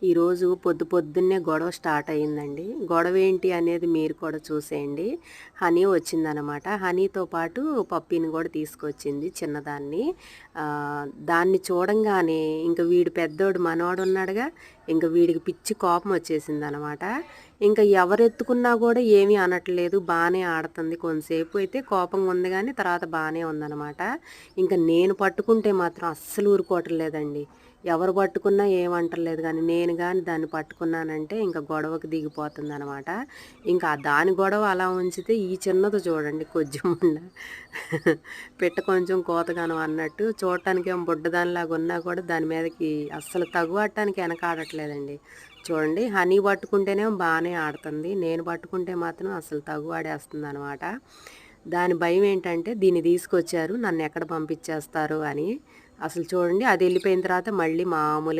ఈరోజు పొద్దున్నే గొడవ స్టార్ట్ అయిందండి. గొడవ ఏంటి అనేది మీరు కూడా చూసేయండి. హనీ వచ్చిందనమాట. హనీతో పాటు పప్పీని కూడా తీసుకొచ్చింది చిన్నదాన్ని. దాన్ని చూడంగానే ఇంక వీడు పెద్దోడు మనవడున్నాడుగా, ఇంక వీడికి పిచ్చి కోపం వచ్చేసిందనమాట. ఇంక ఎవరెత్తుకున్నా కూడా ఏమీ అనట్లేదు. బానే ఆడుతుంది. కొంతసేపు అయితే కోపంగా ఉంది గానీ, తర్వాత బానే ఉందనమాట. ఇంక నేను పట్టుకుంటే మాత్రం అస్సలు ఊరుకోవట్లేదండి. ఎవరు పట్టుకున్నా ఏమంటలేదు గానీ, నేను గాని దాన్ని పట్టుకున్నానంటే ఇంక గొడవకి దిగిపోతుందనమాట. ఇంకా దాని గొడవ అలా ఉంచితే, ఈ చిన్నది చూడండి కొజ్జుముండ పిట్ట కొంచెం కోతగానం అన్నట్టు చూడటానికేమో బుడ్డదానిలాగా ఉన్నా కూడా దాని మీదకి అస్సలు తగువట్టానికి వెనకాడట్లేదండి. చూడండి హనీ పట్టుకుంటేనేమో బానే ఆడుతుంది. నేను పట్టుకుంటే మాత్రం అసలు తగువాడేస్తుందనమాట. దాని భయం ఏంటంటే దీన్ని తీసుకొచ్చారు నన్నెక్కడ పంపించేస్తారో అని. అసలు చూడండి అది వెళ్ళిపోయిన తర్వాత మళ్ళీ మామూలుగా